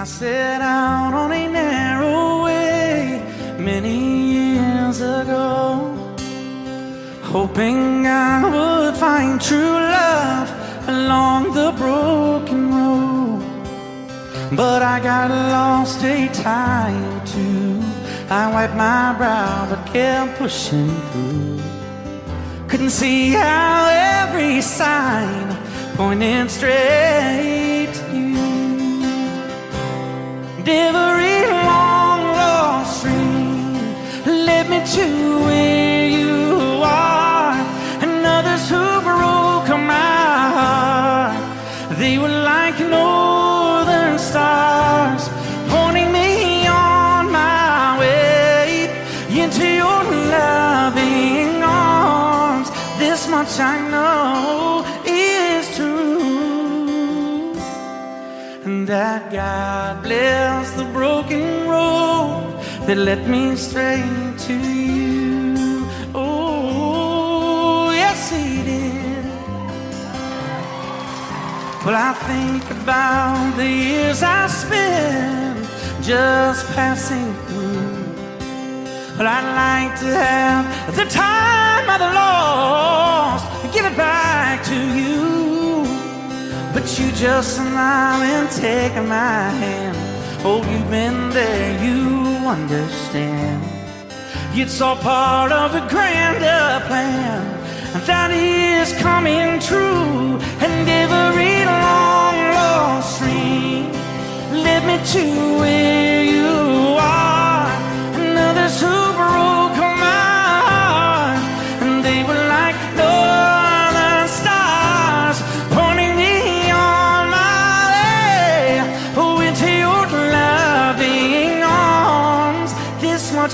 I set out on a narrow way many years ago, hoping I would find true love along the broken road. But I got lost a time or two. I wiped my brow but kept pushing through. Couldn't see how every sign pointed straight to you. Every long lost stream led me to where you are, and others who broke my heart, they were like northern stars, pointing me on my way into your loving arms. This much I know is true, and that God bless the broken road that led me straight to you. Oh, yes, He did. Well, I think about the years I spent just passing through. Well, I'd like to have the time I've lost, give it back to you. But you just smile and take my hand. Oh, you've been there, you understand. It's all part of a grander plan that is coming true. And every long lost stream led me to where you are, and others who broke my heart, and they were like northern stars, pointing me on my way, oh, into your loving arms. This much.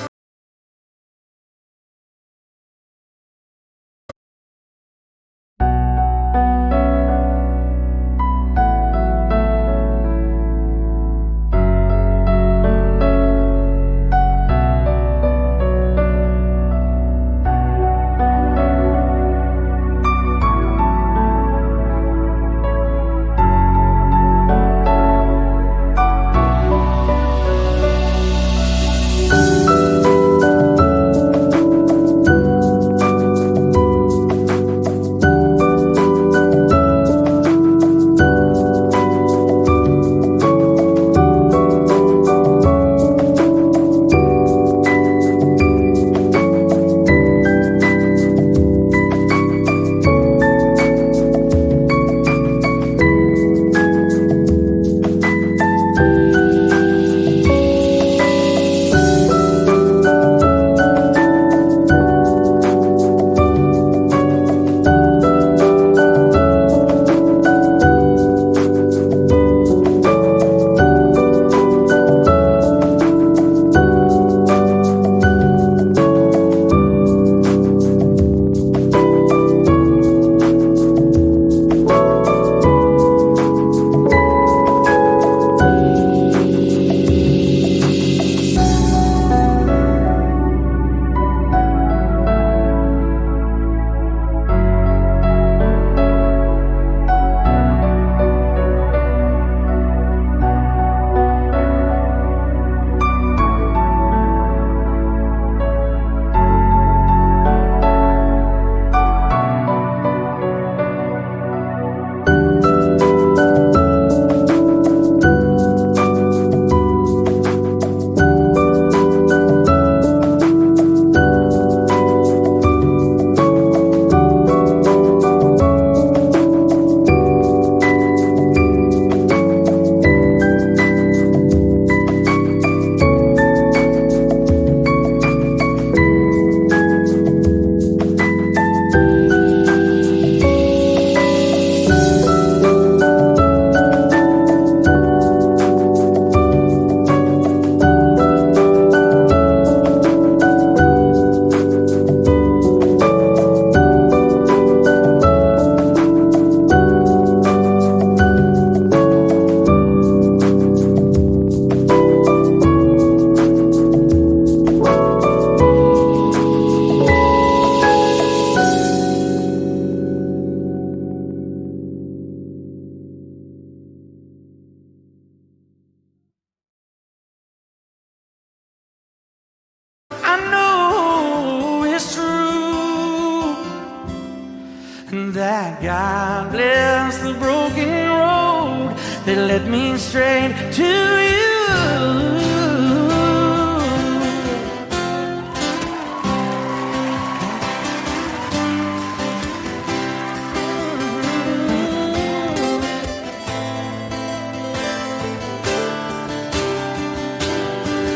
that God bless the broken road that led me straight to you.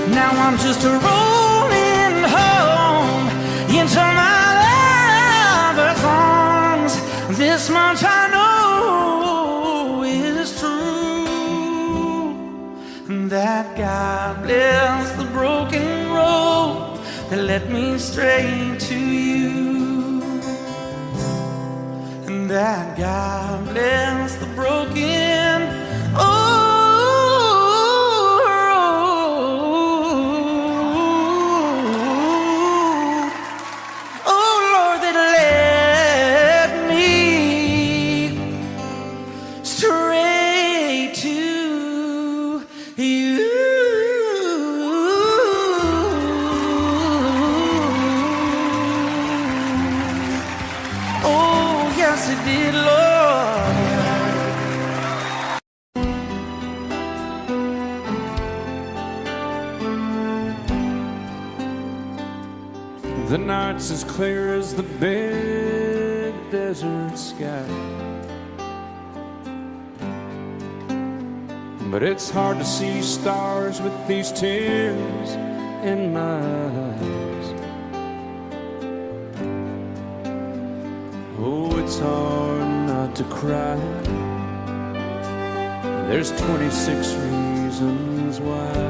Now I'm just rolling home into my lover's arms. This much I know is true, that God bless the broken road that led me straight to you, and that God bless the broken road. The night's as clear as the big desert sky, but it's hard to see stars with these tears in my eyes. Oh, it's hard not to cry. There's 26 reasons why.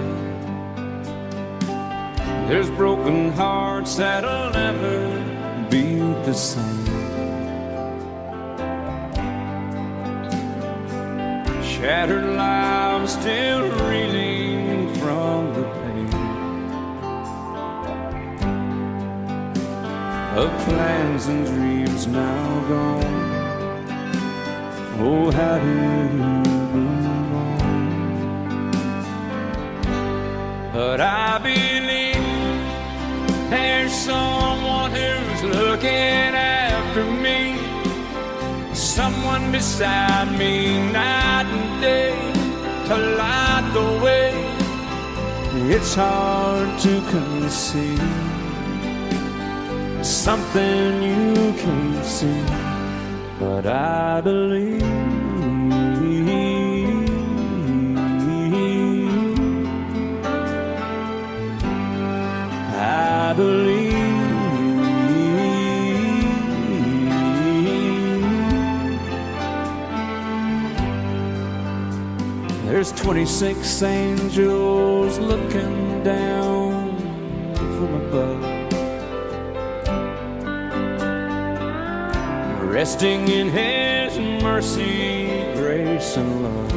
There's broken hearts that'll never be the same. Shattered lives still reeling from the pain of plans and dreams now gone. Oh, how do you move on? But I believe there's someone who's looking after me, someone beside me night and day to light the way. It's hard to conceive something you can't see, but I believe. I believe. There's 26 angels looking down from above, resting in His mercy, grace, and love.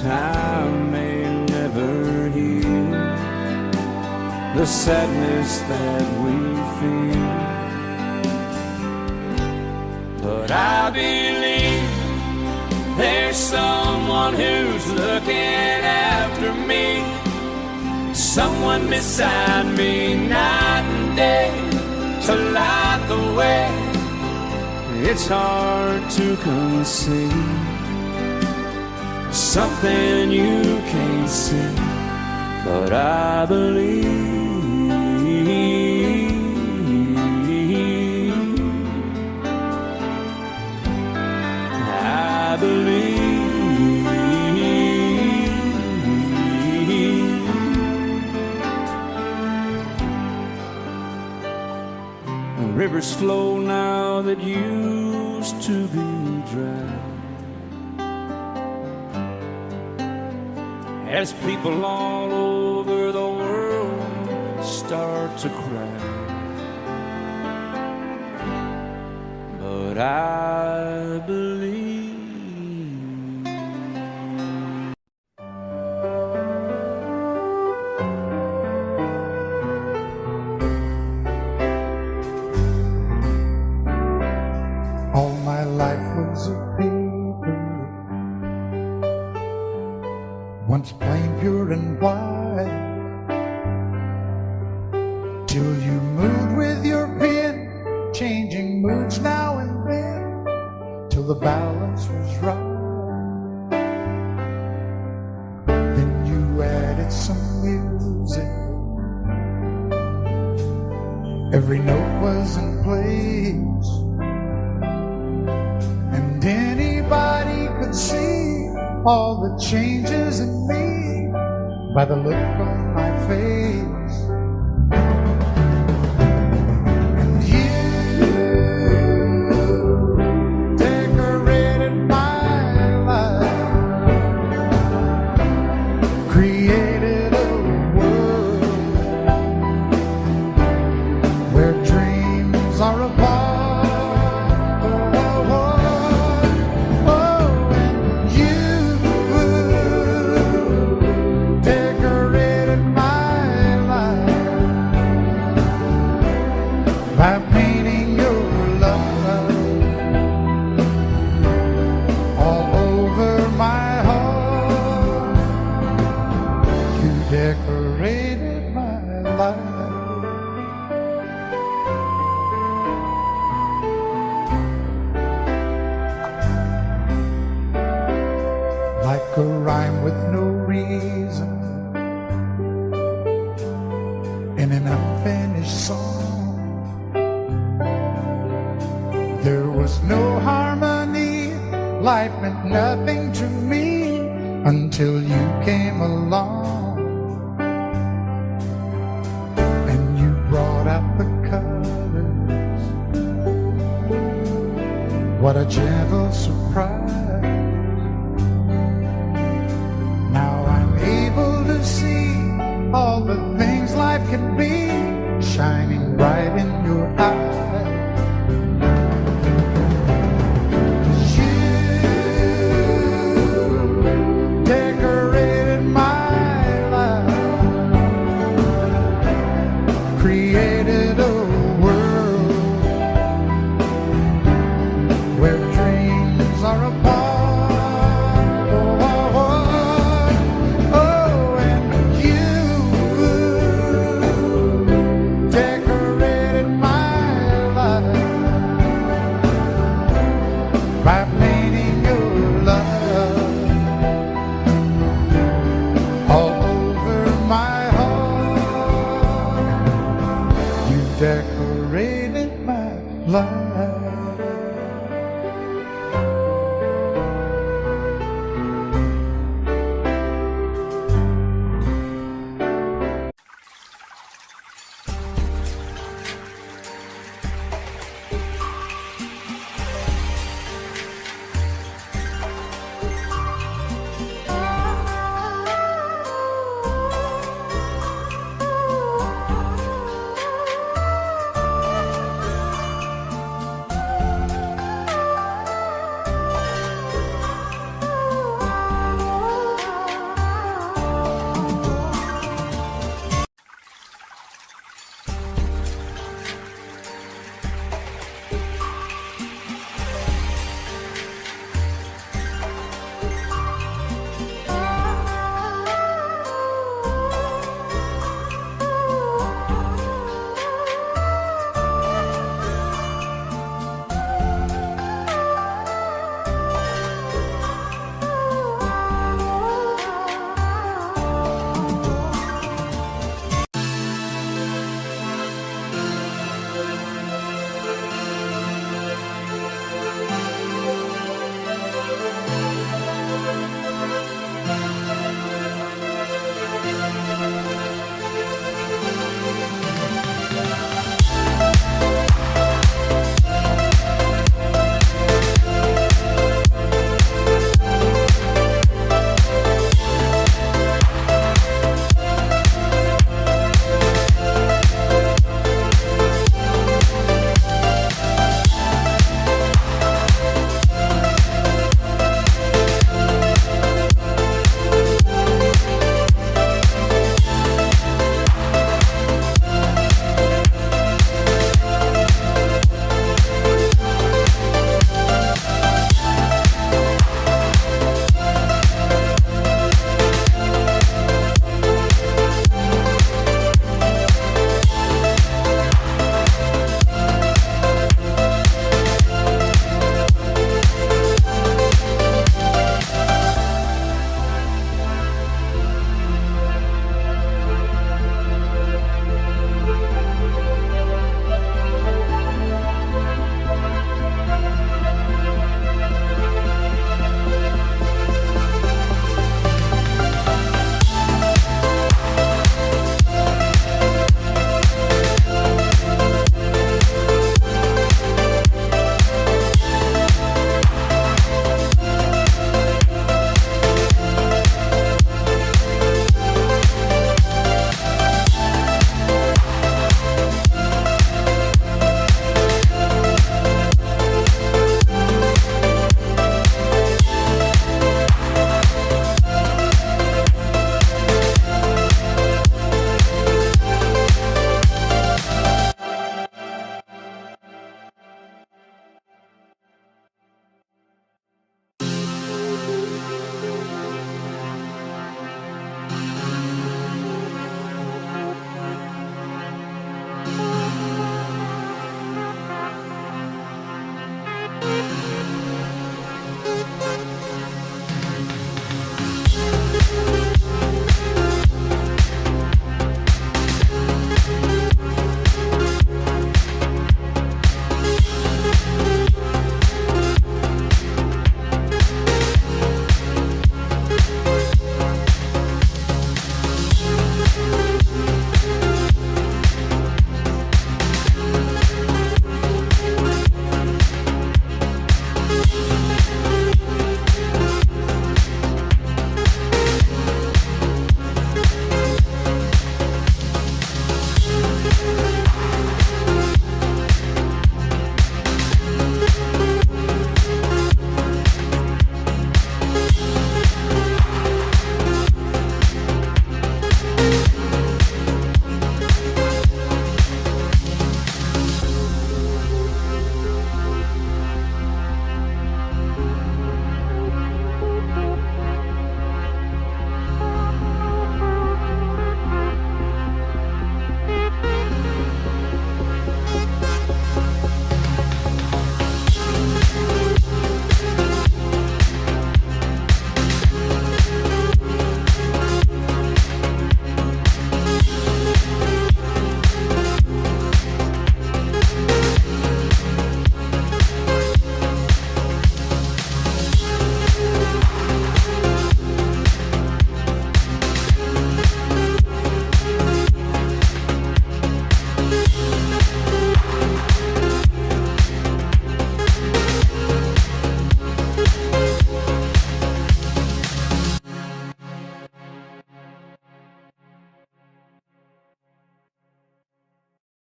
Time may never heal the sadness that we feel, but I believe there's someone who's looking after me, someone beside me night and day to light the way. It's hard to conceive something you can't see, but I believe. I believe. Rivers flow now that used to be dry, as people all over the world start to cry. But I believe. All my life was a paper, once plain, pure, and white, till you moved with your pen till the balance was right. Then you added some music. Every note was in place, and anybody could see all the changes in me by the look on my face. And you decorated my life, created a world where dreams are apart. By painting your love all over my heart, you decorated my life. Like a rhyme with no reason in an unfinished song. There was no harmony, life meant nothing to me until you came along. And you brought out the colors. What a gentle surprise.